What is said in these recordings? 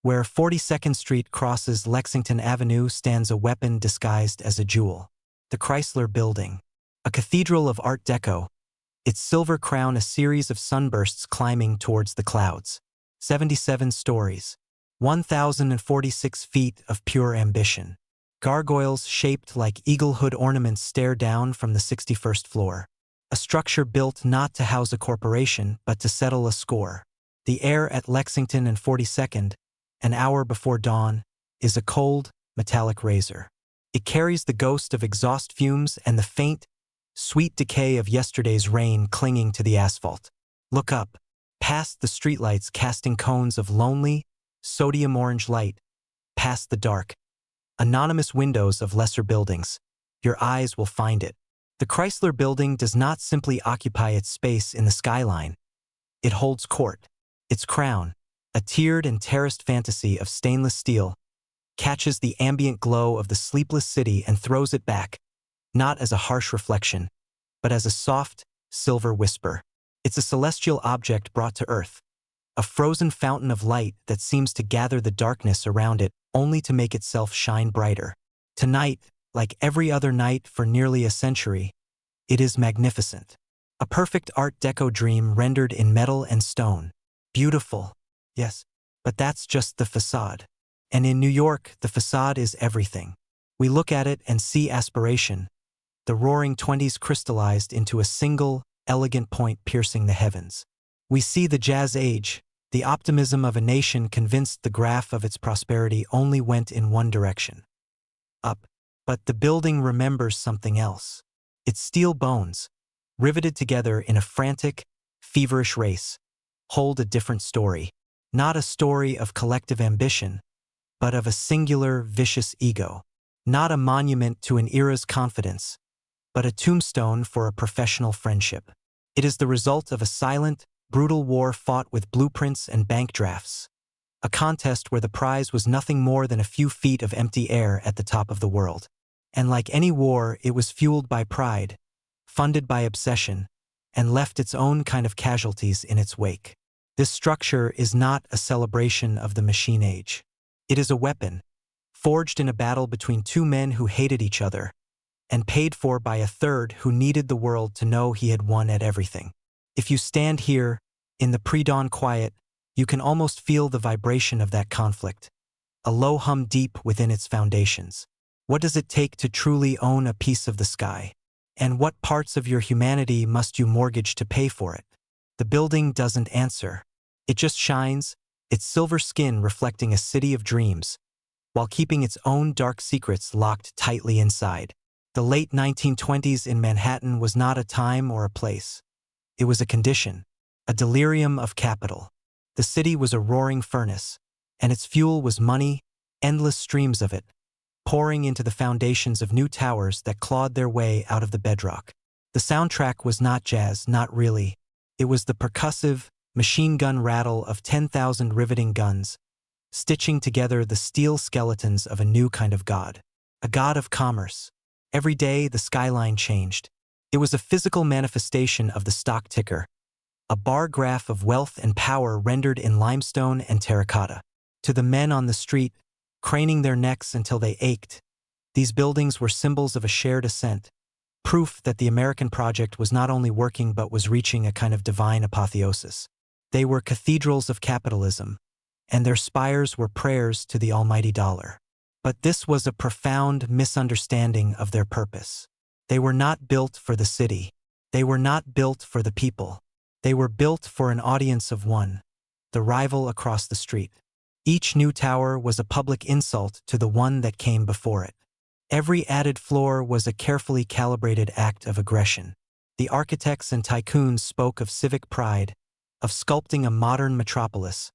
Where 42nd Street crosses Lexington Avenue stands a weapon disguised as a jewel. The Chrysler Building. A cathedral of Art Deco, its silver crown a series of sunbursts climbing towards the clouds. 77 stories. 1,046 feet of pure ambition. Gargoyles shaped like eagle hood ornaments stare down from the 61st floor. A structure built not to house a corporation but to settle a score. The air at Lexington and 42nd, an hour before dawn, is a cold, metallic razor. It carries the ghost of exhaust fumes and the faint, sweet decay of yesterday's rain clinging to the asphalt. Look up, past the streetlights casting cones of lonely, sodium orange light, past the dark, anonymous windows of lesser buildings. Your eyes will find it. The Chrysler Building does not simply occupy its space in the skyline. It holds court. Its crown, a tiered and terraced fantasy of stainless steel, catches the ambient glow of the sleepless city and throws it back, not as a harsh reflection, but as a soft, silver whisper. It's a celestial object brought to earth, a frozen fountain of light that seems to gather the darkness around it only to make itself shine brighter. Tonight, like every other night for nearly a century, it is magnificent. A perfect Art Deco dream rendered in metal and stone. Beautiful, yes, but that's just the facade. And in New York, the facade is everything. We look at it and see aspiration, the roaring 20s crystallized into a single, elegant point piercing the heavens. We see the jazz age, the optimism of a nation convinced the graph of its prosperity only went in one direction. Up. But the building remembers something else. Its steel bones, riveted together in a frantic, feverish race, hold a different story. Not a story of collective ambition, but of a singular, vicious ego. Not a monument to an era's confidence, but a tombstone for a professional friendship. It is the result of a silent, brutal war fought with blueprints and bank drafts. A contest where the prize was nothing more than a few feet of empty air at the top of the world. And like any war, it was fueled by pride, funded by obsession, and left its own kind of casualties in its wake. This structure is not a celebration of the machine age. It is a weapon, forged in a battle between two men who hated each other, and paid for by a third who needed the world to know he had won at everything. If you stand here, in the pre-dawn quiet, you can almost feel the vibration of that conflict, a low hum deep within its foundations. What does it take to truly own a piece of the sky? And what parts of your humanity must you mortgage to pay for it? The building doesn't answer. It just shines, its silver skin reflecting a city of dreams, while keeping its own dark secrets locked tightly inside. The late 1920s in Manhattan was not a time or a place. It was a condition, a delirium of capital. The city was a roaring furnace, and its fuel was money, endless streams of it, pouring into the foundations of new towers that clawed their way out of the bedrock. The soundtrack was not jazz, not really. It was the percussive, machine gun rattle of 10,000 riveting guns, stitching together the steel skeletons of a new kind of god. A god of commerce. Every day the skyline changed. It was a physical manifestation of the stock ticker, a bar graph of wealth and power rendered in limestone and terracotta. To the men on the street, craning their necks until they ached, these buildings were symbols of a shared ascent, proof that the American project was not only working but was reaching a kind of divine apotheosis. They were cathedrals of capitalism, and their spires were prayers to the almighty dollar. But this was a profound misunderstanding of their purpose. They were not built for the city. They were not built for the people. They were built for an audience of one, the rival across the street. Each new tower was a public insult to the one that came before it. Every added floor was a carefully calibrated act of aggression. The architects and tycoons spoke of civic pride, of sculpting a modern metropolis,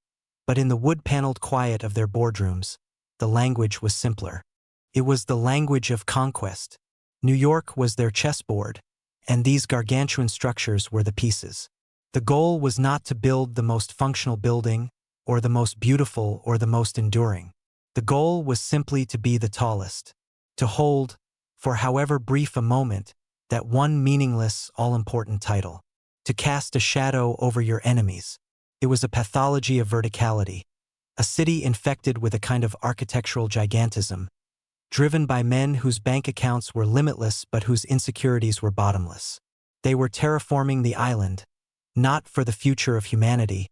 but in the wood-paneled quiet of their boardrooms, the language was simpler. It was the language of conquest. New York was their chessboard, and these gargantuan structures were the pieces. The goal was not to build the most functional building, or the most beautiful, or the most enduring. The goal was simply to be the tallest, to hold, for however brief a moment, that one meaningless, all-important title, to cast a shadow over your enemies. It was a pathology of verticality, a city infected with a kind of architectural gigantism, driven by men whose bank accounts were limitless but whose insecurities were bottomless. They were terraforming the island, not for the future of humanity,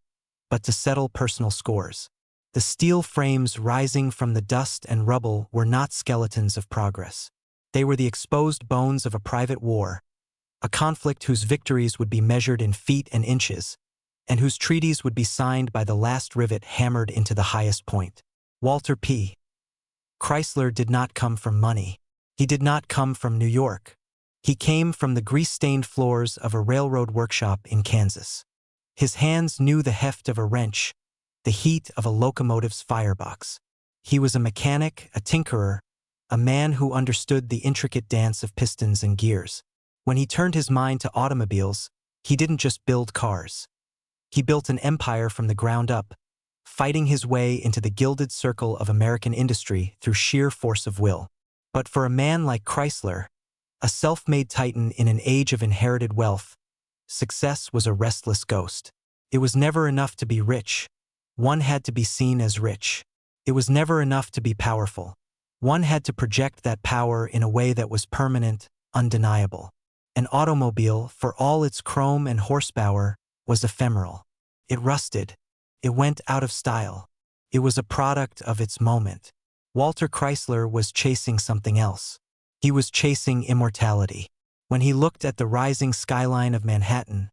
but to settle personal scores. The steel frames rising from the dust and rubble were not skeletons of progress. They were the exposed bones of a private war, a conflict whose victories would be measured in feet and inches, and whose treaties would be signed by the last rivet hammered into the highest point. Walter P. Chrysler did not come from money. He did not come from New York. He came from the grease-stained floors of a railroad workshop in Kansas. His hands knew the heft of a wrench, the heat of a locomotive's firebox. He was a mechanic, a tinkerer, a man who understood the intricate dance of pistons and gears. When he turned his mind to automobiles, he didn't just build cars. He built an empire from the ground up, fighting his way into the gilded circle of American industry through sheer force of will. But for a man like Chrysler, a self-made titan in an age of inherited wealth, success was a restless ghost. It was never enough to be rich. One had to be seen as rich. It was never enough to be powerful. One had to project that power in a way that was permanent, undeniable. An automobile, for all its chrome and horsepower, was ephemeral. It rusted. It went out of style. It was a product of its moment. Walter Chrysler was chasing something else. He was chasing immortality. When he looked at the rising skyline of Manhattan,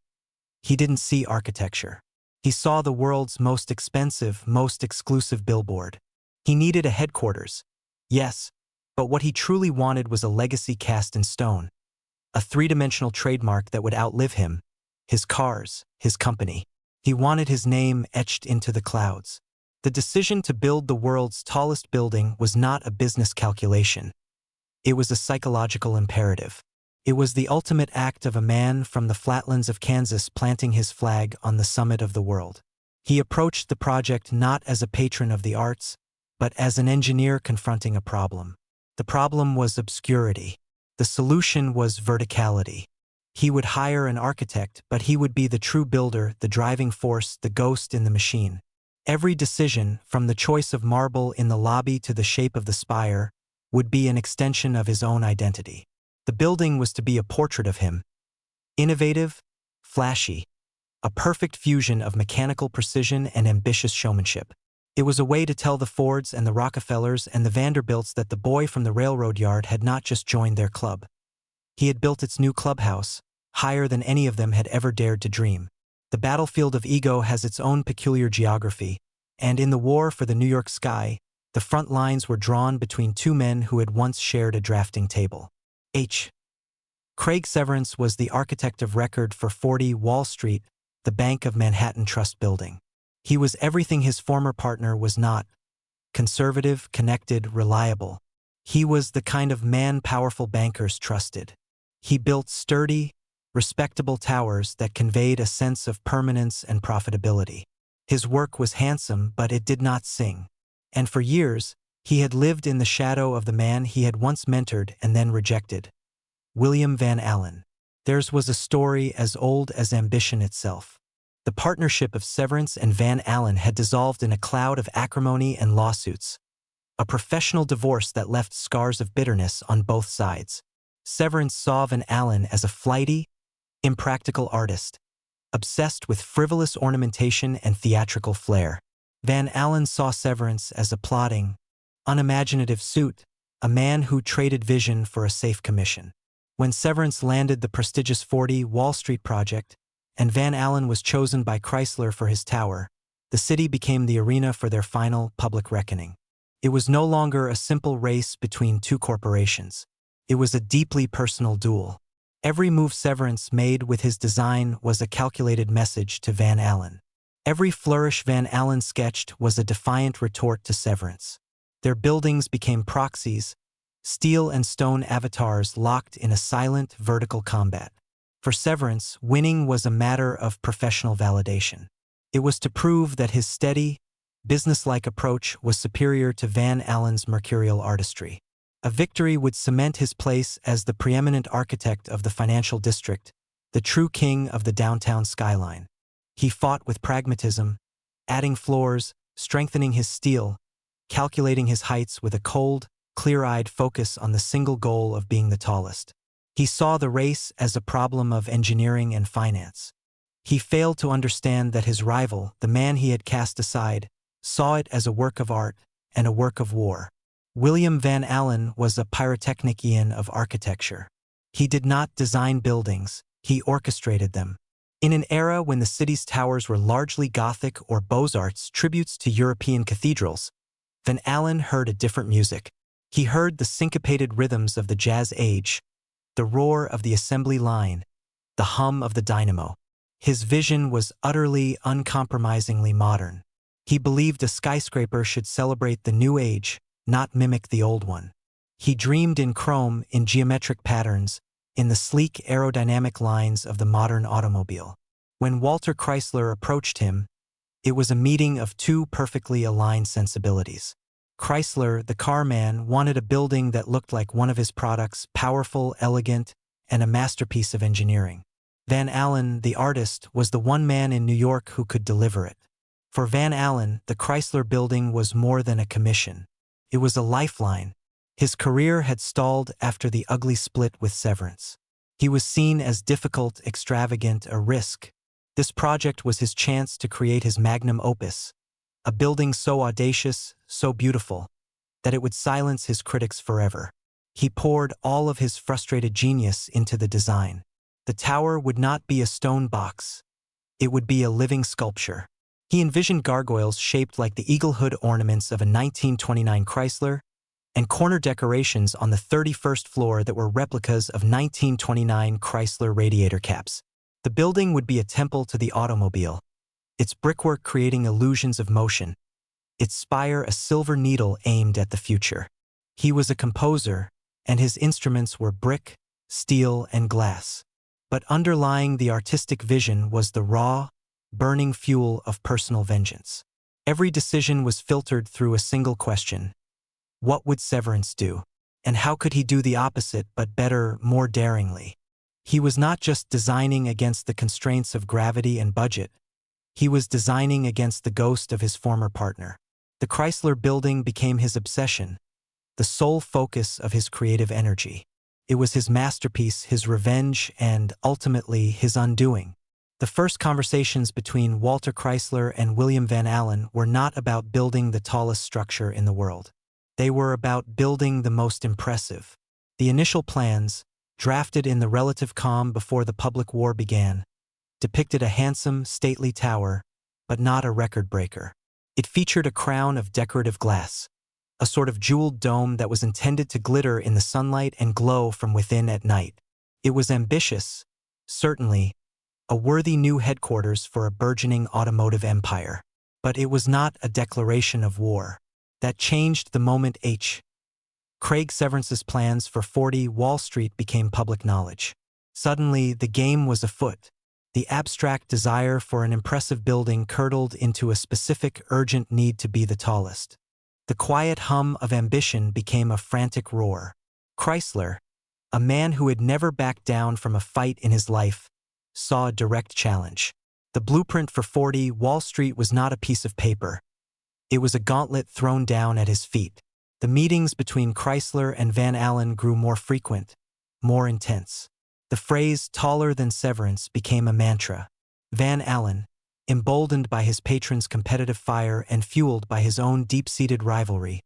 he didn't see architecture. He saw the world's most expensive, most exclusive billboard. He needed a headquarters, yes, but what he truly wanted was a legacy cast in stone, a three-dimensional trademark that would outlive him, his cars, his company. He wanted his name etched into the clouds. The decision to build the world's tallest building was not a business calculation. It was a psychological imperative. It was the ultimate act of a man from the flatlands of Kansas planting his flag on the summit of the world. He approached the project not as a patron of the arts, but as an engineer confronting a problem. The problem was obscurity. The solution was verticality. He would hire an architect, but he would be the true builder, the driving force, the ghost in the machine. Every decision, from the choice of marble in the lobby to the shape of the spire, would be an extension of his own identity. The building was to be a portrait of him. Innovative, flashy, a perfect fusion of mechanical precision and ambitious showmanship. It was a way to tell the Fords and the Rockefellers and the Vanderbilts that the boy from the railroad yard had not just joined their club. He had built its new clubhouse, higher than any of them had ever dared to dream. The battlefield of ego has its own peculiar geography, and in the war for the New York sky, the front lines were drawn between two men who had once shared a drafting table. H. Craig Severance was the architect of record for 40 Wall Street, the Bank of Manhattan Trust Building. He was everything his former partner was not: conservative, connected, reliable. He was the kind of man powerful bankers trusted. He built sturdy, respectable towers that conveyed a sense of permanence and profitability. His work was handsome, but it did not sing. And for years, he had lived in the shadow of the man he had once mentored and then rejected: William Van Allen. Theirs was a story as old as ambition itself. The partnership of Severance and Van Allen had dissolved in a cloud of acrimony and lawsuits, a professional divorce that left scars of bitterness on both sides. Severance saw Van Allen as a flighty, impractical artist, obsessed with frivolous ornamentation and theatrical flair. Van Allen saw Severance as a plodding, unimaginative suit, a man who traded vision for a safe commission. When Severance landed the prestigious 40 Wall Street project, and Van Allen was chosen by Chrysler for his tower, the city became the arena for their final public reckoning. It was no longer a simple race between two corporations. It was a deeply personal duel. Every move Severance made with his design was a calculated message to Van Allen. Every flourish Van Allen sketched was a defiant retort to Severance. Their buildings became proxies, steel and stone avatars locked in a silent, vertical combat. For Severance, winning was a matter of professional validation. It was to prove that his steady, businesslike approach was superior to Van Allen's mercurial artistry. A victory would cement his place as the preeminent architect of the financial district, the true king of the downtown skyline. He fought with pragmatism, adding floors, strengthening his steel, calculating his heights with a cold, clear-eyed focus on the single goal of being the tallest. He saw the race as a problem of engineering and finance. He failed to understand that his rival, the man he had cast aside, saw it as a work of art and a work of war. William Van Allen was a pyrotechnician of architecture. He did not design buildings, he orchestrated them. In an era when the city's towers were largely Gothic or Beaux-Arts tributes to European cathedrals, Van Allen heard a different music. He heard the syncopated rhythms of the jazz age, the roar of the assembly line, the hum of the dynamo. His vision was utterly, uncompromisingly modern. He believed a skyscraper should celebrate the new age, not mimic the old one. He dreamed in chrome, in geometric patterns, in the sleek aerodynamic lines of the modern automobile. When Walter Chrysler approached him, it was a meeting of two perfectly aligned sensibilities. Chrysler, the car man, wanted a building that looked like one of his products, powerful, elegant, and a masterpiece of engineering. Van Allen, the artist, was the one man in New York who could deliver it. For Van Allen, the Chrysler building was more than a commission. It was a lifeline. His career had stalled after the ugly split with Severance. He was seen as difficult, extravagant, a risk. This project was his chance to create his magnum opus, a building so audacious, so beautiful, that it would silence his critics forever. He poured all of his frustrated genius into the design. The tower would not be a stone box. It would be a living sculpture. He envisioned gargoyles shaped like the eagle hood ornaments of a 1929 Chrysler, and corner decorations on the 31st floor that were replicas of 1929 Chrysler radiator caps. The building would be a temple to the automobile, its brickwork creating illusions of motion, its spire a silver needle aimed at the future. He was a composer, and his instruments were brick, steel, and glass. But underlying the artistic vision was the raw, burning fuel of personal vengeance. Every decision was filtered through a single question. What would Severance do? And how could he do the opposite, but better, more daringly? He was not just designing against the constraints of gravity and budget. He was designing against the ghost of his former partner. The Chrysler building became his obsession, the sole focus of his creative energy. It was his masterpiece, his revenge, and, ultimately, his undoing. The first conversations between Walter Chrysler and William Van Allen were not about building the tallest structure in the world. They were about building the most impressive. The initial plans, drafted in the relative calm before the public war began, depicted a handsome, stately tower, but not a record-breaker. It featured a crown of decorative glass, a sort of jeweled dome that was intended to glitter in the sunlight and glow from within at night. It was ambitious, certainly, a worthy new headquarters for a burgeoning automotive empire. But it was not a declaration of war. That changed the moment Craig Severance's plans for 40 Wall Street became public knowledge. Suddenly, the game was afoot. The abstract desire for an impressive building curdled into a specific, urgent need to be the tallest. The quiet hum of ambition became a frantic roar. Chrysler, a man who had never backed down from a fight in his life, saw a direct challenge. The blueprint for 40 Wall Street was not a piece of paper. It was a gauntlet thrown down at his feet. The meetings between Chrysler and Van Allen grew more frequent, more intense. The phrase "taller than Severance" became a mantra. Van Allen, emboldened by his patron's competitive fire and fueled by his own deep-seated rivalry,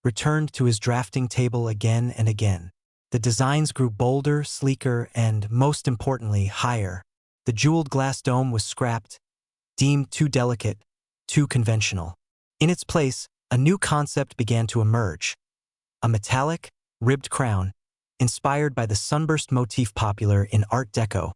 returned to his drafting table again and again. The designs grew bolder, sleeker, and, most importantly, higher. The jeweled glass dome was scrapped, deemed too delicate, too conventional. In its place, a new concept began to emerge. A metallic, ribbed crown, inspired by the sunburst motif popular in Art Deco,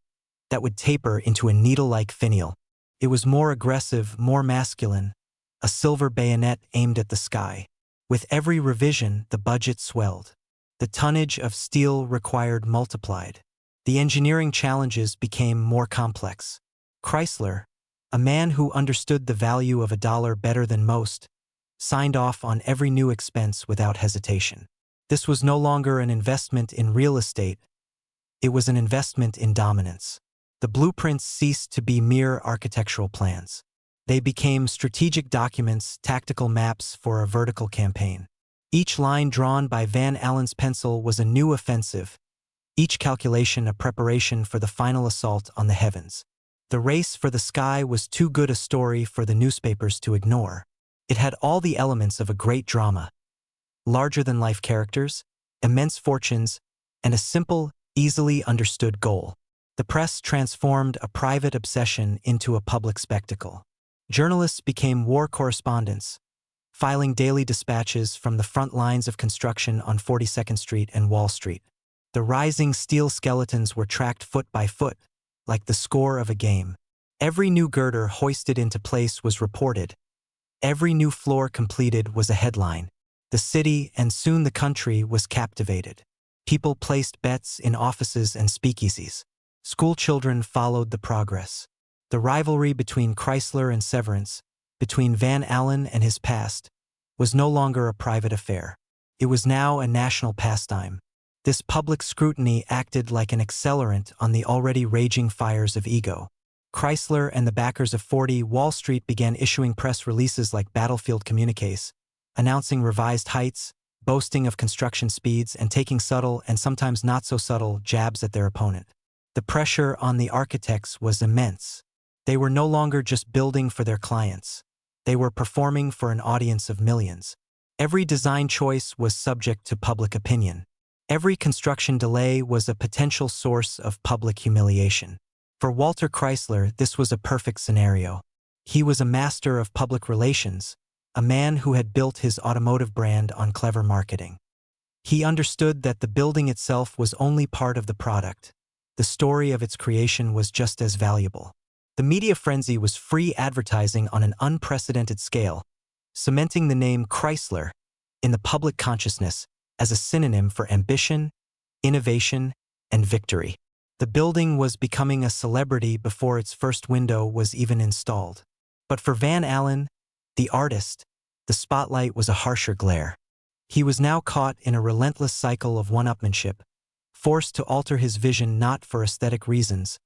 that would taper into a needle-like finial. It was more aggressive, more masculine, a silver bayonet aimed at the sky. With every revision, the budget swelled. The tonnage of steel required multiplied. The engineering challenges became more complex. Chrysler, a man who understood the value of a dollar better than most, signed off on every new expense without hesitation. This was no longer an investment in real estate. It was an investment in dominance. The blueprints ceased to be mere architectural plans. They became strategic documents, tactical maps for a vertical campaign. Each line drawn by Van Allen's pencil was a new offensive, each calculation a preparation for the final assault on the heavens. The race for the sky was too good a story for the newspapers to ignore. It had all the elements of a great drama. Larger-than-life characters, immense fortunes, and a simple, easily understood goal. The press transformed a private obsession into a public spectacle. Journalists became war correspondents, filing daily dispatches from the front lines of construction on 42nd Street and Wall Street. The rising steel skeletons were tracked foot by foot, like the score of a game. Every new girder hoisted into place was reported. Every new floor completed was a headline. The city, and soon the country, was captivated. People placed bets in offices and speakeasies. School children followed the progress. The rivalry between Chrysler and Severance, between Van Allen and his past, was no longer a private affair. It was now a national pastime. This public scrutiny acted like an accelerant on the already raging fires of ego. Chrysler and the backers of 40 Wall Street began issuing press releases like battlefield communiques, announcing revised heights, boasting of construction speeds, and taking subtle and sometimes not so subtle jabs at their opponent. The pressure on the architects was immense. They were no longer just building for their clients. They were performing for an audience of millions. Every design choice was subject to public opinion. Every construction delay was a potential source of public humiliation. For Walter Chrysler, this was a perfect scenario. He was a master of public relations, a man who had built his automotive brand on clever marketing. He understood that the building itself was only part of the product. The story of its creation was just as valuable. The media frenzy was free advertising on an unprecedented scale, cementing the name Chrysler in the public consciousness as a synonym for ambition, innovation, and victory. The building was becoming a celebrity before its first window was even installed. But for Van Allen, the artist, the spotlight was a harsher glare. He was now caught in a relentless cycle of one-upmanship, forced to alter his vision not for aesthetic reasons,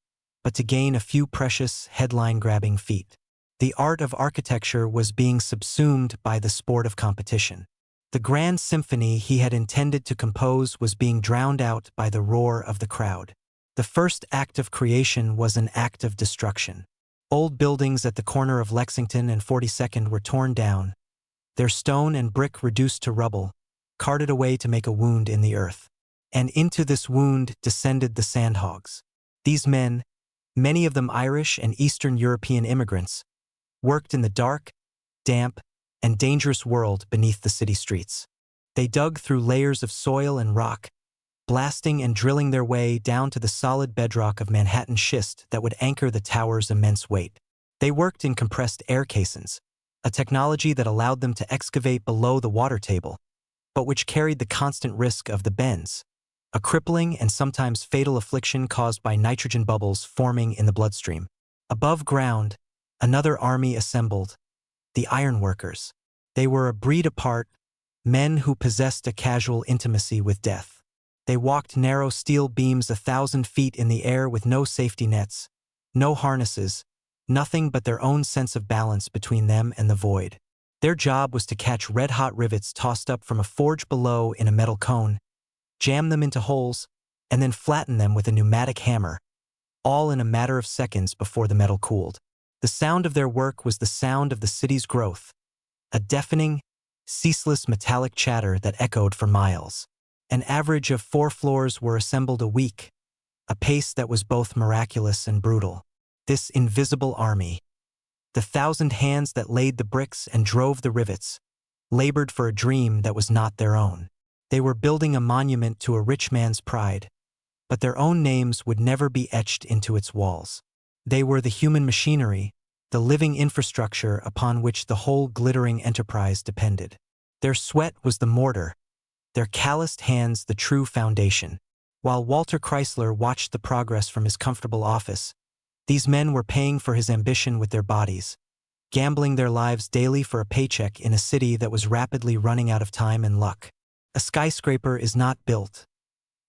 but to gain a few precious, headline-grabbing feet. The art of architecture was being subsumed by the sport of competition. The grand symphony he had intended to compose was being drowned out by the roar of the crowd. The first act of creation was an act of destruction. Old buildings at the corner of Lexington and 42nd were torn down, their stone and brick reduced to rubble, carted away to make a wound in the earth. And into this wound descended the sandhogs. These men, many of them Irish and Eastern European immigrants, worked in the dark, damp, and dangerous world beneath the city streets. They dug through layers of soil and rock, blasting and drilling their way down to the solid bedrock of Manhattan schist that would anchor the tower's immense weight. They worked in compressed air caissons, a technology that allowed them to excavate below the water table, but which carried the constant risk of the bends, a crippling and sometimes fatal affliction caused by nitrogen bubbles forming in the bloodstream. Above ground, another army assembled, the ironworkers. They were a breed apart, men who possessed a casual intimacy with death. They walked narrow steel beams 1,000 feet in the air with no safety nets, no harnesses, nothing but their own sense of balance between them and the void. Their job was to catch red-hot rivets tossed up from a forge below in a metal cone, jam them into holes, and then flatten them with a pneumatic hammer, all in a matter of seconds before the metal cooled. The sound of their work was the sound of the city's growth, a deafening, ceaseless metallic chatter that echoed for miles. An average of 4 floors were assembled a week, a pace that was both miraculous and brutal. This invisible army, the 1,000 hands that laid the bricks and drove the rivets, labored for a dream that was not their own. They were building a monument to a rich man's pride, but their own names would never be etched into its walls. They were the human machinery, the living infrastructure upon which the whole glittering enterprise depended. Their sweat was the mortar, their calloused hands the true foundation. While Walter Chrysler watched the progress from his comfortable office, these men were paying for his ambition with their bodies, gambling their lives daily for a paycheck in a city that was rapidly running out of time and luck. A skyscraper is not built.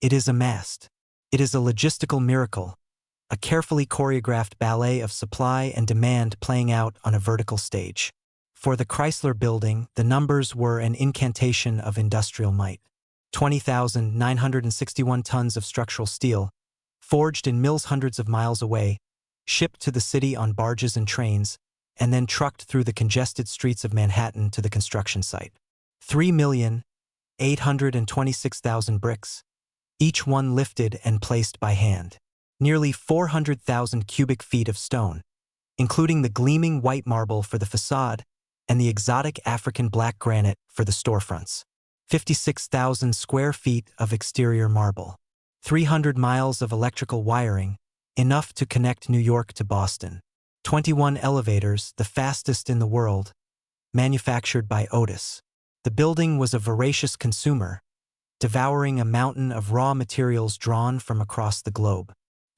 It is amassed. It is a logistical miracle, a carefully choreographed ballet of supply and demand playing out on a vertical stage. For the Chrysler Building, the numbers were an incantation of industrial might. 20,961 tons of structural steel, forged in mills hundreds of miles away, shipped to the city on barges and trains, and then trucked through the congested streets of Manhattan to the construction site. 3,826,000 bricks, each one lifted and placed by hand. Nearly 400,000 cubic feet of stone, including the gleaming white marble for the facade and the exotic African black granite for the storefronts. 56,000 square feet of exterior marble. 300 miles of electrical wiring, enough to connect New York to Boston. 21 elevators, the fastest in the world, manufactured by Otis. The building was a voracious consumer, devouring a mountain of raw materials drawn from across the globe.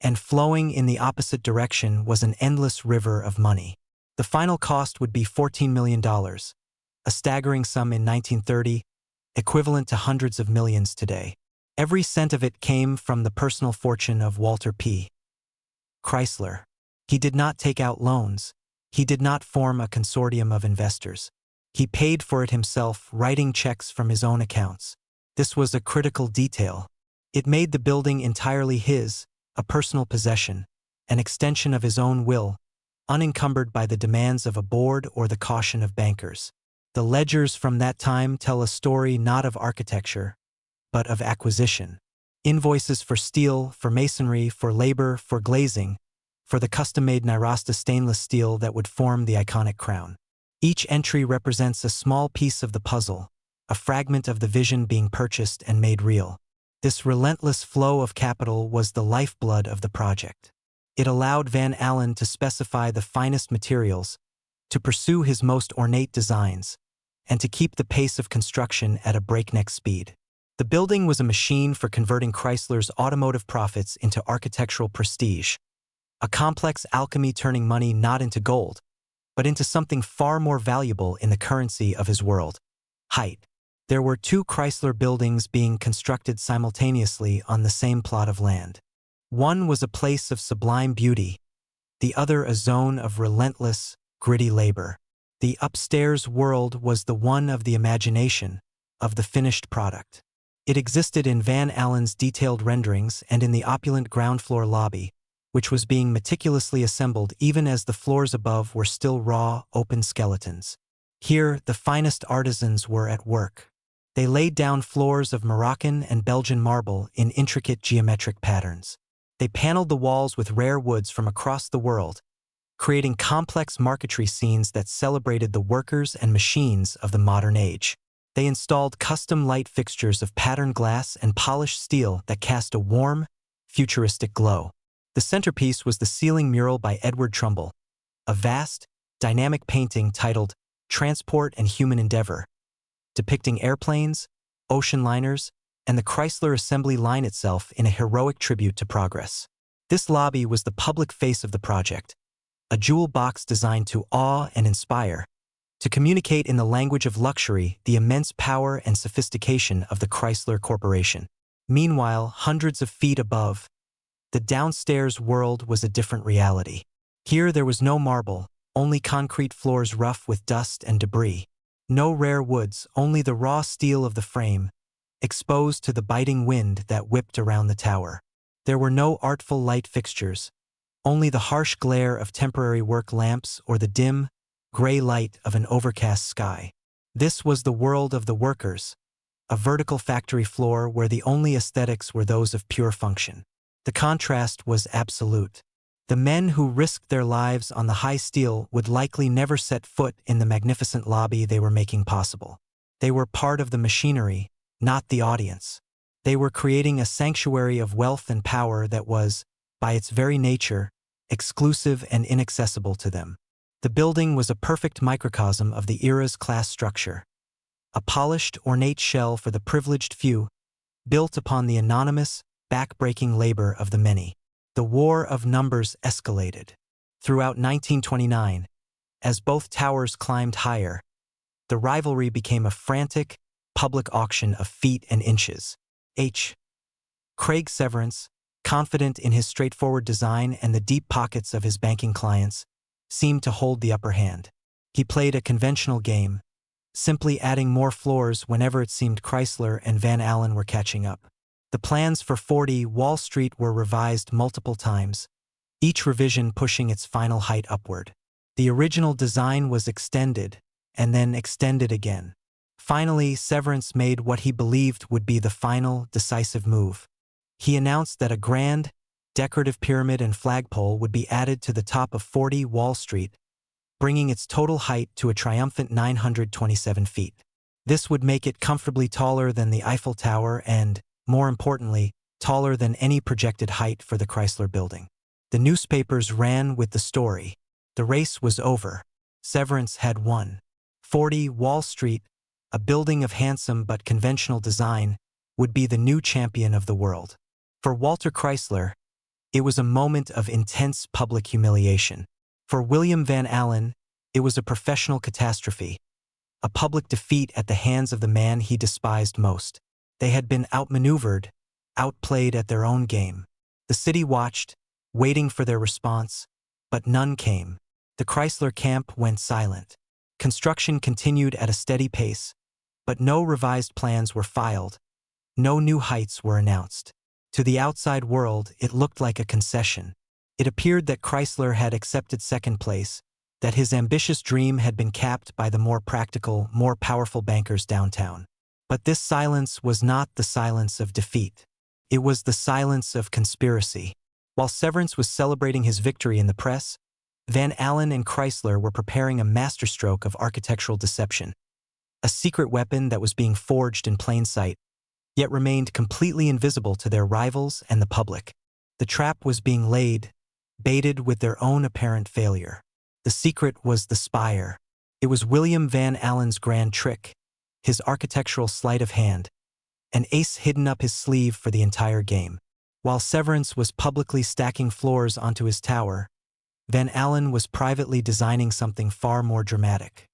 And flowing in the opposite direction was an endless river of money. The final cost would be $14 million, a staggering sum in 1930, equivalent to hundreds of millions today. Every cent of it came from the personal fortune of Walter P. Chrysler. He did not take out loans. He did not form a consortium of investors. He paid for it himself, writing checks from his own accounts. This was a critical detail. It made the building entirely his, a personal possession, an extension of his own will, unencumbered by the demands of a board or the caution of bankers. The ledgers from that time tell a story not of architecture, but of acquisition. Invoices for steel, for masonry, for labor, for glazing, for the custom-made Nirasta stainless steel that would form the iconic crown. Each entry represents a small piece of the puzzle, a fragment of the vision being purchased and made real. This relentless flow of capital was the lifeblood of the project. It allowed Van Allen to specify the finest materials, to pursue his most ornate designs, and to keep the pace of construction at a breakneck speed. The building was a machine for converting Chrysler's automotive profits into architectural prestige, a complex alchemy turning money not into gold, but into something far more valuable in the currency of his world: height. There were two Chrysler buildings being constructed simultaneously on the same plot of land. One was a place of sublime beauty, the other a zone of relentless, gritty labor. The upstairs world was the one of the imagination, of the finished product. It existed in Van Allen's detailed renderings and in the opulent ground floor lobby, which was being meticulously assembled even as the floors above were still raw, open skeletons. Here, the finest artisans were at work. They laid down floors of Moroccan and Belgian marble in intricate geometric patterns. They paneled the walls with rare woods from across the world, creating complex marquetry scenes that celebrated the workers and machines of the modern age. They installed custom light fixtures of patterned glass and polished steel that cast a warm, futuristic glow. The centerpiece was the ceiling mural by Edward Trumbull, a vast, dynamic painting titled Transport and Human Endeavor, depicting airplanes, ocean liners, and the Chrysler assembly line itself in a heroic tribute to progress. This lobby was the public face of the project, a jewel box designed to awe and inspire, to communicate in the language of luxury the immense power and sophistication of the Chrysler Corporation. Meanwhile, hundreds of feet above, the downstairs world was a different reality. Here there was no marble, only concrete floors rough with dust and debris. No rare woods, only the raw steel of the frame, exposed to the biting wind that whipped around the tower. There were no artful light fixtures, only the harsh glare of temporary work lamps or the dim, gray light of an overcast sky. This was the world of the workers, a vertical factory floor where the only aesthetics were those of pure function. The contrast was absolute. The men who risked their lives on the high steel would likely never set foot in the magnificent lobby they were making possible. They were part of the machinery, not the audience. They were creating a sanctuary of wealth and power that was, by its very nature, exclusive and inaccessible to them. The building was a perfect microcosm of the era's class structure, a polished, ornate shell for the privileged few, built upon the anonymous, back-breaking labor of the many. The war of numbers escalated. Throughout 1929, as both towers climbed higher, the rivalry became a frantic, public auction of feet and inches. H. Craig Severance, confident in his straightforward design and the deep pockets of his banking clients, seemed to hold the upper hand. He played a conventional game, simply adding more floors whenever it seemed Chrysler and Van Allen were catching up. The plans for 40 Wall Street were revised multiple times, each revision pushing its final height upward. The original design was extended, and then extended again. Finally, Severance made what he believed would be the final, decisive move. He announced that a grand, decorative pyramid and flagpole would be added to the top of 40 Wall Street, bringing its total height to a triumphant 927 feet. This would make it comfortably taller than the Eiffel Tower and, more importantly, taller than any projected height for the Chrysler Building. The newspapers ran with the story. The race was over. Severance had won. 40 Wall Street, a building of handsome but conventional design, would be the new champion of the world. For Walter Chrysler, it was a moment of intense public humiliation. For William Van Allen, it was a professional catastrophe, a public defeat at the hands of the man he despised most. They had been outmaneuvered, outplayed at their own game. The city watched, waiting for their response, but none came. The Chrysler camp went silent. Construction continued at a steady pace, but no revised plans were filed. No new heights were announced. To the outside world, it looked like a concession. It appeared that Chrysler had accepted second place, that his ambitious dream had been capped by the more practical, more powerful bankers downtown. But this silence was not the silence of defeat. It was the silence of conspiracy. While Severance was celebrating his victory in the press, Van Allen and Chrysler were preparing a masterstroke of architectural deception, a secret weapon that was being forged in plain sight, yet remained completely invisible to their rivals and the public. The trap was being laid, baited with their own apparent failure. The secret was the spire. It was William Van Allen's grand trick, his architectural sleight of hand, an ace hidden up his sleeve for the entire game. While Severance was publicly stacking floors onto his tower, Van Allen was privately designing something far more dramatic.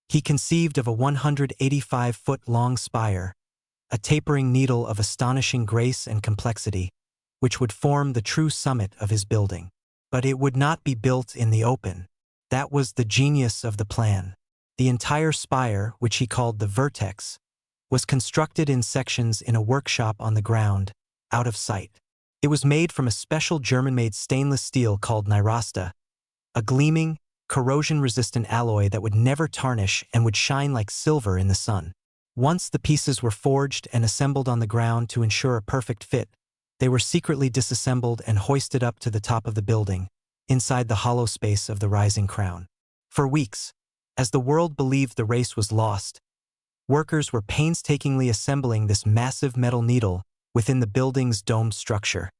He conceived of a 185-foot-long spire, a tapering needle of astonishing grace and complexity, which would form the true summit of his building. But it would not be built in the open. That was the genius of the plan. The entire spire, which he called the vertex, was constructed in sections in a workshop on the ground, out of sight. It was made from a special German-made stainless steel called Nyrasta, a gleaming, corrosion-resistant alloy that would never tarnish and would shine like silver in the sun. Once the pieces were forged and assembled on the ground to ensure a perfect fit, they were secretly disassembled and hoisted up to the top of the building, inside the hollow space of the rising crown. For weeks, as the world believed the race was lost, workers were painstakingly assembling this massive metal needle within the building's domed structure,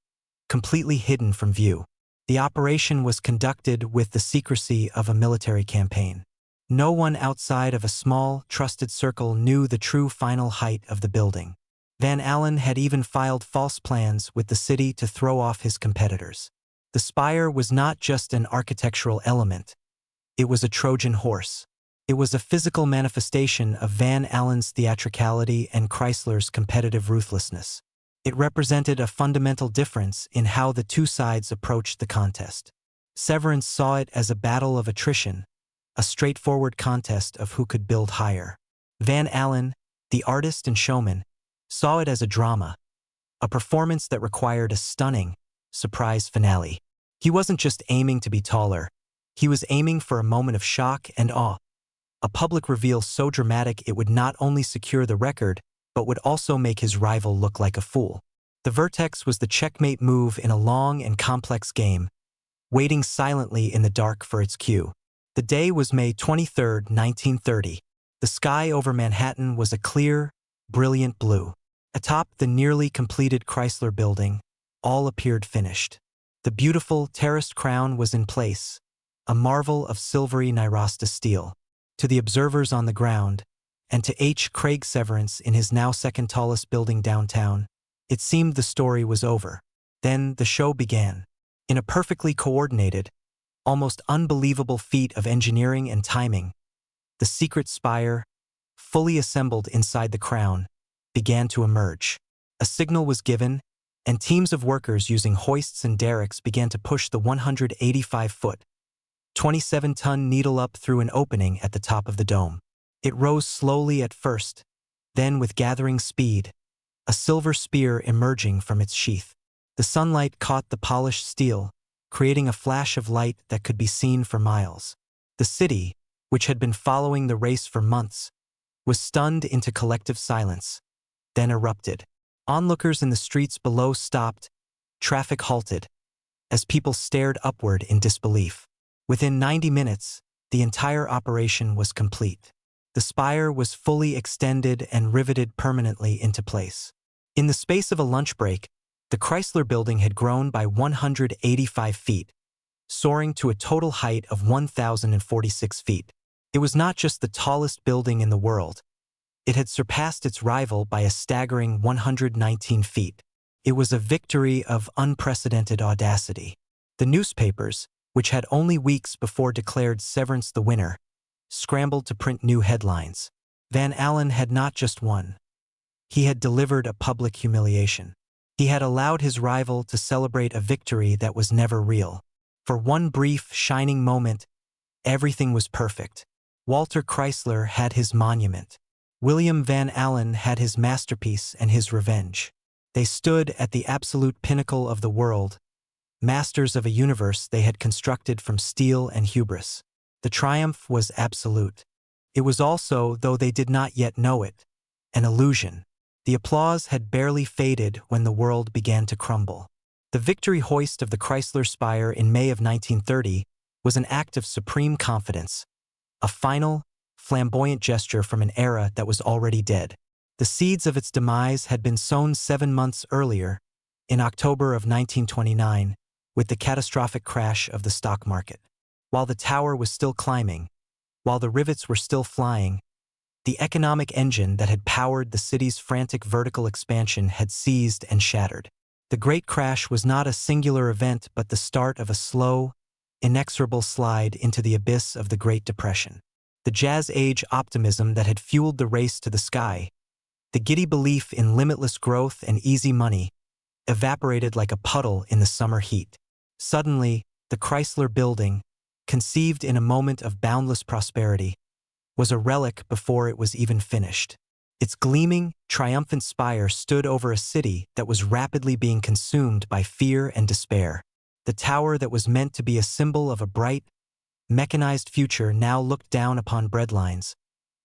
completely hidden from view. The operation was conducted with the secrecy of a military campaign. No one outside of a small, trusted circle knew the true final height of the building. Van Allen had even filed false plans with the city to throw off his competitors. The spire was not just an architectural element. It was a Trojan horse. It was a physical manifestation of Van Allen's theatricality and Chrysler's competitive ruthlessness. It represented a fundamental difference in how the two sides approached the contest. Severance saw it as a battle of attrition, a straightforward contest of who could build higher. Van Allen, the artist and showman, saw it as a drama, a performance that required a stunning, surprise finale. He wasn't just aiming to be taller, he was aiming for a moment of shock and awe, a public reveal so dramatic it would not only secure the record, but would also make his rival look like a fool. The vertex was the checkmate move in a long and complex game, waiting silently in the dark for its cue. The day was May 23, 1930. The sky over Manhattan was a clear, brilliant blue. Atop the nearly completed Chrysler building, all appeared finished. The beautiful, terraced crown was in place, a marvel of silvery Nyrasta steel. To the observers on the ground, and to H. Craig Severance in his now second tallest building downtown, it seemed the story was over. Then the show began. In a perfectly coordinated, almost unbelievable feat of engineering and timing, the secret spire, fully assembled inside the crown, began to emerge. A signal was given, and teams of workers using hoists and derricks began to push the 185-foot, 27-ton needle up through an opening at the top of the dome. It rose slowly at first, then with gathering speed, a silver spear emerging from its sheath. The sunlight caught the polished steel, creating a flash of light that could be seen for miles. The city, which had been following the race for months, was stunned into collective silence, then erupted. Onlookers in the streets below stopped, traffic halted, as people stared upward in disbelief. Within 90 minutes, the entire operation was complete. The spire was fully extended and riveted permanently into place. In the space of a lunch break, the Chrysler building had grown by 185 feet, soaring to a total height of 1,046 feet. It was not just the tallest building in the world. It had surpassed its rival by a staggering 119 feet. It was a victory of unprecedented audacity. The newspapers, which had only weeks before declared Severance the winner, scrambled to print new headlines. Van Allen had not just won. He had delivered a public humiliation. He had allowed his rival to celebrate a victory that was never real. For one brief, shining moment, everything was perfect. Walter Chrysler had his monument. William Van Allen had his masterpiece and his revenge. They stood at the absolute pinnacle of the world, masters of a universe they had constructed from steel and hubris. The triumph was absolute. It was also, though they did not yet know it, an illusion. The applause had barely faded when the world began to crumble. The victory hoist of the Chrysler Spire in May of 1930 was an act of supreme confidence, a final, flamboyant gesture from an era that was already dead. The seeds of its demise had been sown 7 months earlier, in October of 1929, with the catastrophic crash of the stock market. While the tower was still climbing, while the rivets were still flying, the economic engine that had powered the city's frantic vertical expansion had seized and shattered. The Great Crash was not a singular event but the start of a slow, inexorable slide into the abyss of the Great Depression. The Jazz Age optimism that had fueled the race to the sky, the giddy belief in limitless growth and easy money, evaporated like a puddle in the summer heat. Suddenly, the Chrysler building, conceived in a moment of boundless prosperity, was a relic before it was even finished. Its gleaming, triumphant spire stood over a city that was rapidly being consumed by fear and despair. The tower that was meant to be a symbol of a bright, mechanized future now looked down upon breadlines,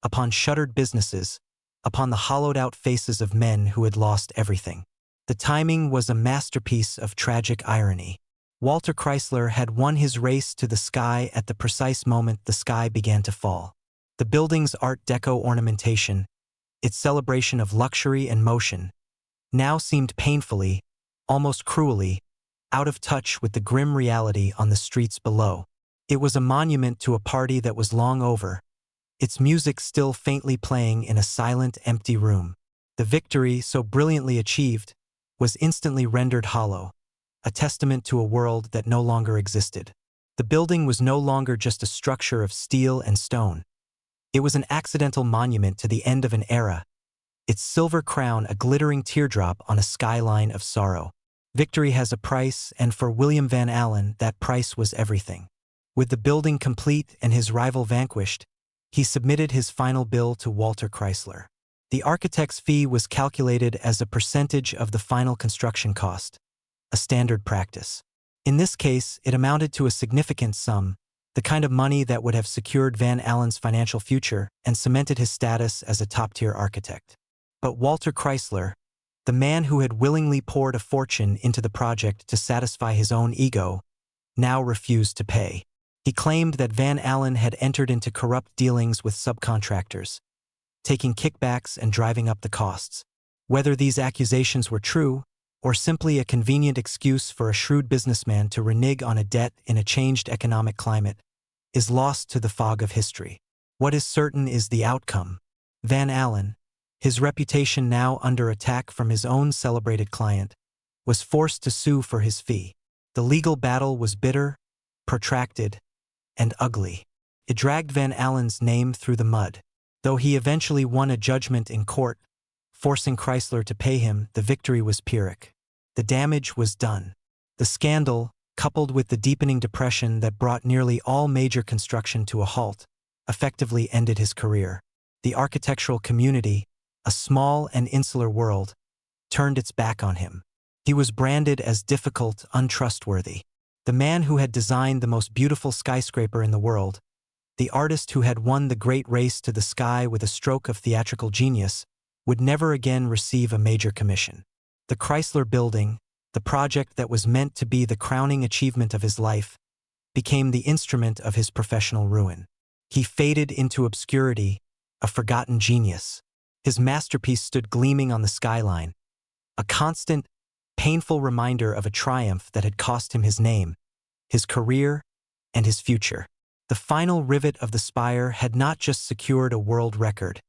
upon shuttered businesses, upon the hollowed-out faces of men who had lost everything. The timing was a masterpiece of tragic irony. Walter Chrysler had won his race to the sky at the precise moment the sky began to fall. The building's Art Deco ornamentation, its celebration of luxury and motion, now seemed painfully, almost cruelly, out of touch with the grim reality on the streets below. It was a monument to a party that was long over, its music still faintly playing in a silent, empty room. The victory, so brilliantly achieved, was instantly rendered hollow, a testament to a world that no longer existed. The building was no longer just a structure of steel and stone. It was an accidental monument to the end of an era, its silver crown a glittering teardrop on a skyline of sorrow. Victory has a price, and for William Van Allen, that price was everything. With the building complete and his rival vanquished, he submitted his final bill to Walter Chrysler. The architect's fee was calculated as a percentage of the final construction cost, a standard practice. In this case, it amounted to a significant sum, the kind of money that would have secured Van Allen's financial future and cemented his status as a top-tier architect. But Walter Chrysler, the man who had willingly poured a fortune into the project to satisfy his own ego, now refused to pay. He claimed that Van Allen had entered into corrupt dealings with subcontractors, taking kickbacks and driving up the costs. Whether these accusations were true, or simply a convenient excuse for a shrewd businessman to renege on a debt in a changed economic climate, is lost to the fog of history. What is certain is the outcome. Van Allen, his reputation now under attack from his own celebrated client, was forced to sue for his fee. The legal battle was bitter, protracted, and ugly. It dragged Van Allen's name through the mud. Though he eventually won a judgment in court, forcing Chrysler to pay him, the victory was Pyrrhic. the damage was done. The scandal, coupled with the deepening depression that brought nearly all major construction to a halt, effectively ended his career. The architectural community, a small and insular world, turned its back on him. He was branded as difficult, untrustworthy. The man who had designed the most beautiful skyscraper in the world, the artist who had won the great race to the sky with a stroke of theatrical genius, would never again receive a major commission. The Chrysler Building, the project that was meant to be the crowning achievement of his life, became the instrument of his professional ruin. He faded into obscurity, a forgotten genius. His masterpiece stood gleaming on the skyline, a constant, painful reminder of a triumph that had cost him his name, his career, and his future. The final rivet of the spire had not just secured a world record,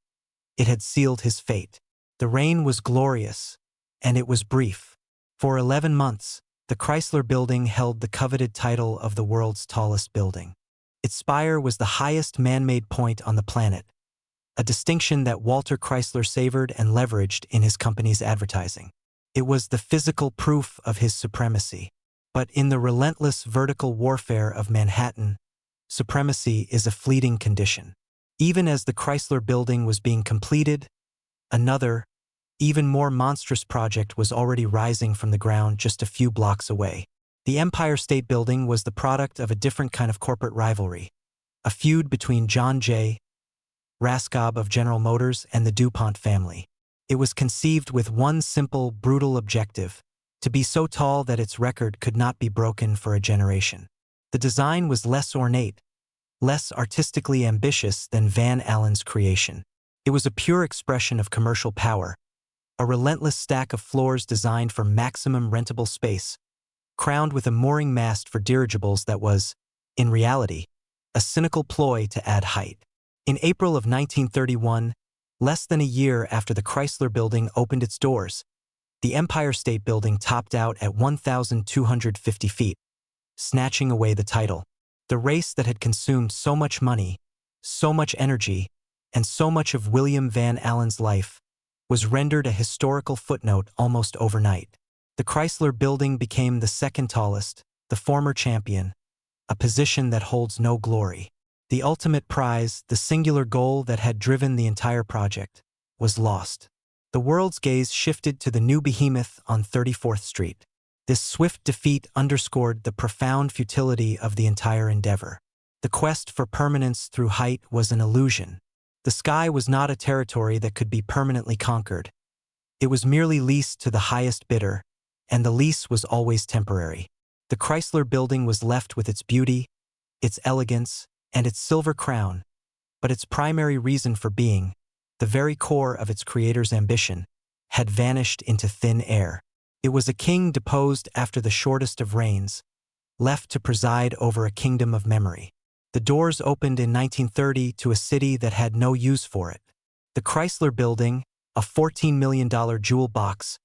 it had sealed his fate. The reign was glorious, and it was brief. For 11 months, the Chrysler Building held the coveted title of the world's tallest building. Its spire was the highest man-made point on the planet, a distinction that Walter Chrysler savored and leveraged in his company's advertising. It was the physical proof of his supremacy. But in the relentless vertical warfare of Manhattan, supremacy is a fleeting condition. Even as the Chrysler Building was being completed, another, even more monstrous project was already rising from the ground just a few blocks away. The Empire State Building was the product of a different kind of corporate rivalry, a feud between John J. Raskob of General Motors and the DuPont family. It was conceived with one simple, brutal objective: to be so tall that its record could not be broken for a generation. The design was less ornate, less artistically ambitious than Van Allen's creation. It was a pure expression of commercial power, a relentless stack of floors designed for maximum rentable space, crowned with a mooring mast for dirigibles that was, in reality, a cynical ploy to add height. In April of 1931, less than a year after the Chrysler Building opened its doors, the Empire State Building topped out at 1,250 feet, snatching away the title. The race that had consumed so much money, so much energy, and so much of William Van Allen's life was rendered a historical footnote almost overnight. The Chrysler Building became the second tallest, the former champion, a position that holds no glory. The ultimate prize, the singular goal that had driven the entire project, was lost. The world's gaze shifted to the new behemoth on 34th Street. This swift defeat underscored the profound futility of the entire endeavor. The quest for permanence through height was an illusion. The sky was not a territory that could be permanently conquered. It was merely leased to the highest bidder, and the lease was always temporary. The Chrysler Building was left with its beauty, its elegance, and its silver crown, but its primary reason for being, the very core of its creator's ambition, had vanished into thin air. It was a king deposed after the shortest of reigns, left to preside over a kingdom of memory. The doors opened in 1930 to a city that had no use for it. The Chrysler Building, a $14 million jewel box,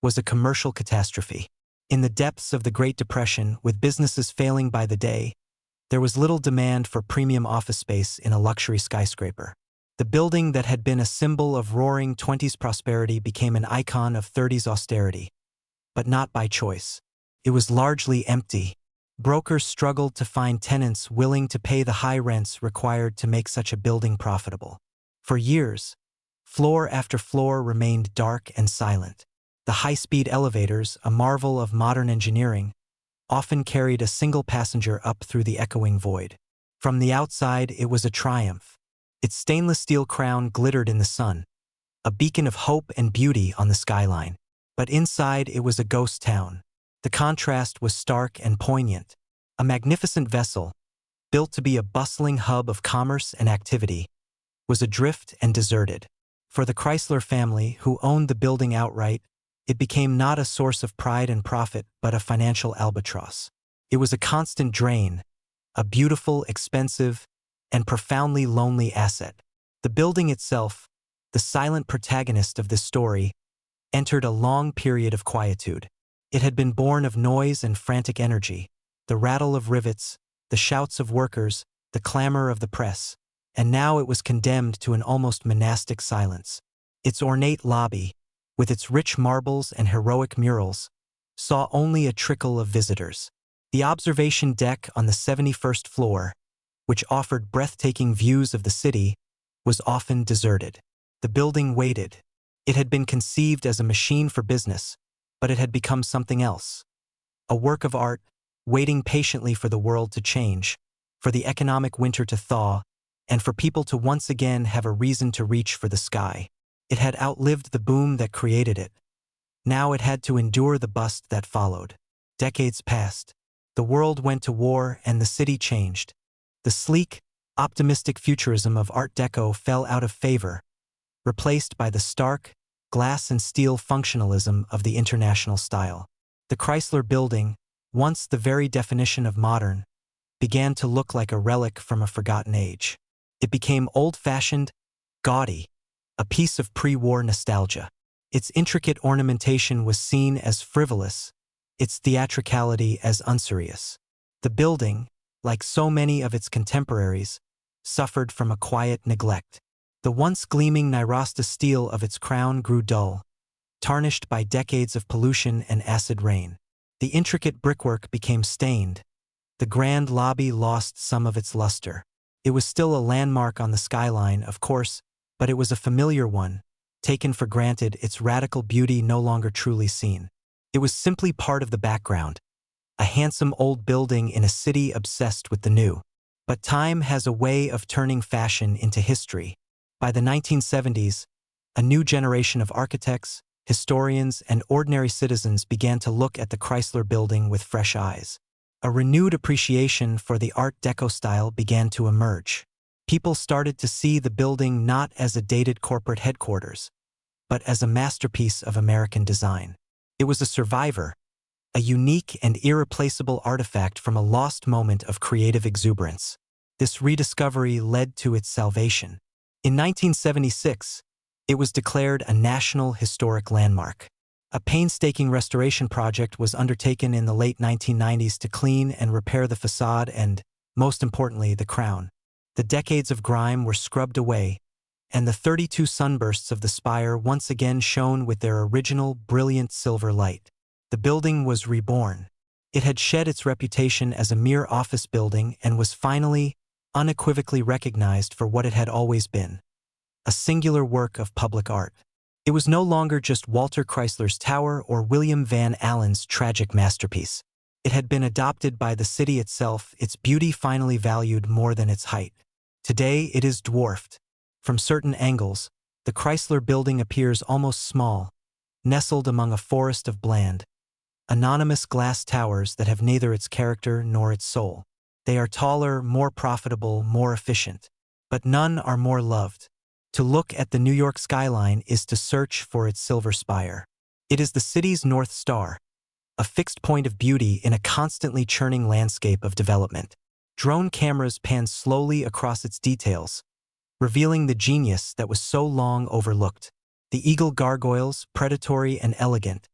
was a commercial catastrophe. In the depths of the Great Depression, with businesses failing by the day, there was little demand for premium office space in a luxury skyscraper. The building that had been a symbol of roaring 20s prosperity became an icon of 30s austerity. But not by choice. It was largely empty. Brokers struggled to find tenants willing to pay the high rents required to make such a building profitable. For years, floor after floor remained dark and silent. The high-speed elevators, a marvel of modern engineering, often carried a single passenger up through the echoing void. From the outside, it was a triumph. Its stainless steel crown glittered in the sun, a beacon of hope and beauty on the skyline. But inside, it was a ghost town. The contrast was stark and poignant. A magnificent vessel, built to be a bustling hub of commerce and activity, was adrift and deserted. For the Chrysler family, who owned the building outright, it became not a source of pride and profit, but a financial albatross. It was a constant drain, a beautiful, expensive, and profoundly lonely asset. The building itself, the silent protagonist of this story, entered a long period of quietude. It had been born of noise and frantic energy, the rattle of rivets, the shouts of workers, the clamor of the press, and now it was condemned to an almost monastic silence. Its ornate lobby, with its rich marbles and heroic murals, saw only a trickle of visitors. The observation deck on the 71st floor, which offered breathtaking views of the city, was often deserted. The building waited. It had been conceived as a machine for business, but it had become something else. A work of art, waiting patiently for the world to change, for the economic winter to thaw, and for people to once again have a reason to reach for the sky. It had outlived the boom that created it. Now it had to endure the bust that followed. Decades passed. The world went to war and the city changed. The sleek, optimistic futurism of Art Deco fell out of favor, replaced by the stark, glass and steel functionalism of the international style. The Chrysler building, once the very definition of modern, began to look like a relic from a forgotten age. It became old-fashioned, gaudy, a piece of pre-war nostalgia. Its intricate ornamentation was seen as frivolous, its theatricality as unserious. The building, like so many of its contemporaries, suffered from a quiet neglect. The once gleaming Nirasta steel of its crown grew dull, tarnished by decades of pollution and acid rain. The intricate brickwork became stained. The grand lobby lost some of its luster. It was still a landmark on the skyline, of course, but it was a familiar one, taken for granted, its radical beauty no longer truly seen. It was simply part of the background, a handsome old building in a city obsessed with the new. But time has a way of turning fashion into history. By the 1970s, a new generation of architects, historians, and ordinary citizens began to look at the Chrysler building with fresh eyes. A renewed appreciation for the Art Deco style began to emerge. People started to see the building not as a dated corporate headquarters, but as a masterpiece of American design. It was a survivor, a unique and irreplaceable artifact from a lost moment of creative exuberance. This rediscovery led to its salvation. In 1976, it was declared a National Historic Landmark. A painstaking restoration project was undertaken in the late 1990s to clean and repair the facade and, most importantly, the crown. The decades of grime were scrubbed away, and the 32 sunbursts of the spire once again shone with their original, brilliant silver light. The building was reborn. It had shed its reputation as a mere office building and was finally, unequivocally recognized for what it had always been: a singular work of public art. It was no longer just Walter Chrysler's tower or William Van Allen's tragic masterpiece. It had been adopted by the city itself, its beauty finally valued more than its height. Today it is dwarfed. From certain angles, the Chrysler building appears almost small, nestled among a forest of bland, anonymous glass towers that have neither its character nor its soul. They are taller, more profitable, more efficient, but none are more loved. To look at the New York skyline is to search for its silver spire. It is the city's North Star, a fixed point of beauty in a constantly churning landscape of development. Drone cameras pan slowly across its details, revealing the genius that was so long overlooked. The eagle gargoyles, predatory and elegant,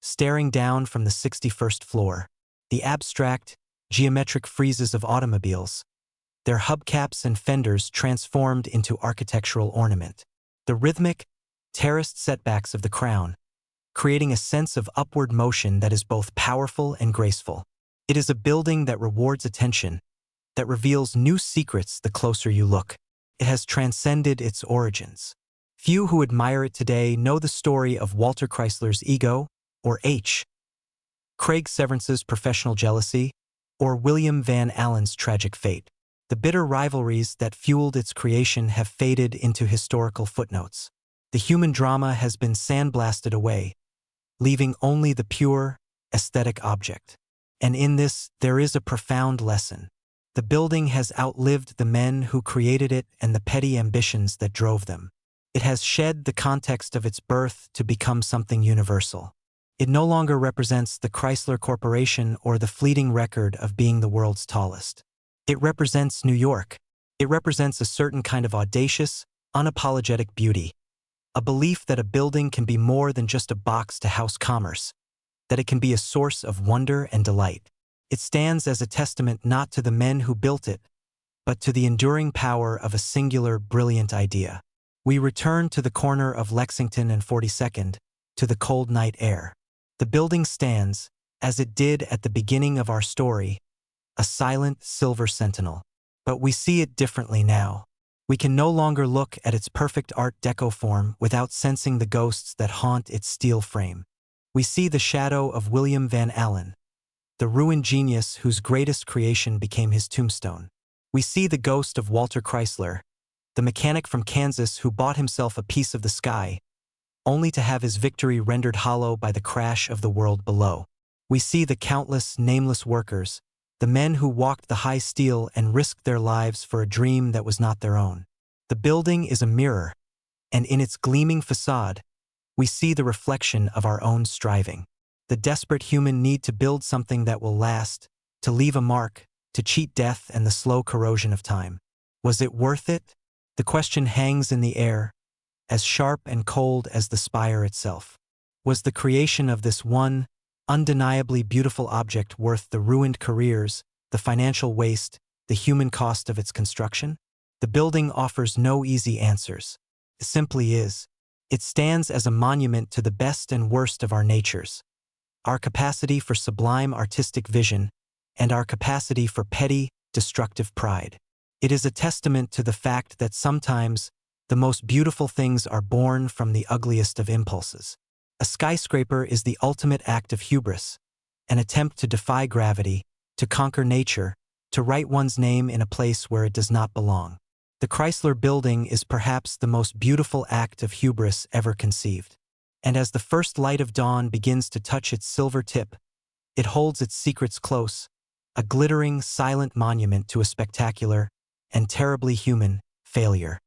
staring down from the 61st floor. The abstract, geometric friezes of automobiles, their hubcaps and fenders transformed into architectural ornament. The rhythmic, terraced setbacks of the crown, creating a sense of upward motion that is both powerful and graceful. It is a building that rewards attention, that reveals new secrets the closer you look. It has transcended its origins. Few who admire it today know the story of Walter Chrysler's ego, or H. Craig Severance's professional jealousy, or William Van Allen's tragic fate. The bitter rivalries that fueled its creation have faded into historical footnotes. The human drama has been sandblasted away, leaving only the pure, aesthetic object. And in this, there is a profound lesson. The building has outlived the men who created it and the petty ambitions that drove them. It has shed the context of its birth to become something universal. It no longer represents the Chrysler Corporation or the fleeting record of being the world's tallest. It represents New York. It represents a certain kind of audacious, unapologetic beauty, a belief that a building can be more than just a box to house commerce, that it can be a source of wonder and delight. It stands as a testament not to the men who built it, but to the enduring power of a singular, brilliant idea. We return to the corner of Lexington and 42nd, to the cold night air. The building stands, as it did at the beginning of our story, a silent silver sentinel. But we see it differently now. We can no longer look at its perfect Art Deco form without sensing the ghosts that haunt its steel frame. We see the shadow of William Van Allen, the ruined genius whose greatest creation became his tombstone. We see the ghost of Walter Chrysler, the mechanic from Kansas who bought himself a piece of the sky, only to have his victory rendered hollow by the crash of the world below. We see the countless, nameless workers, the men who walked the high steel and risked their lives for a dream that was not their own. The building is a mirror, and in its gleaming facade, we see the reflection of our own striving. The desperate human need to build something that will last, to leave a mark, to cheat death and the slow corrosion of time. Was it worth it? The question hangs in the air, as sharp and cold as the spire itself. Was the creation of this one, undeniably beautiful object worth the ruined careers, the financial waste, the human cost of its construction? The building offers no easy answers. It simply is. It stands as a monument to the best and worst of our natures, our capacity for sublime artistic vision, and our capacity for petty, destructive pride. It is a testament to the fact that sometimes the most beautiful things are born from the ugliest of impulses. A skyscraper is the ultimate act of hubris, an attempt to defy gravity, to conquer nature, to write one's name in a place where it does not belong. The Chrysler Building is perhaps the most beautiful act of hubris ever conceived. And as the first light of dawn begins to touch its silver tip, it holds its secrets close, a glittering, silent monument to a spectacular, and terribly human, failure.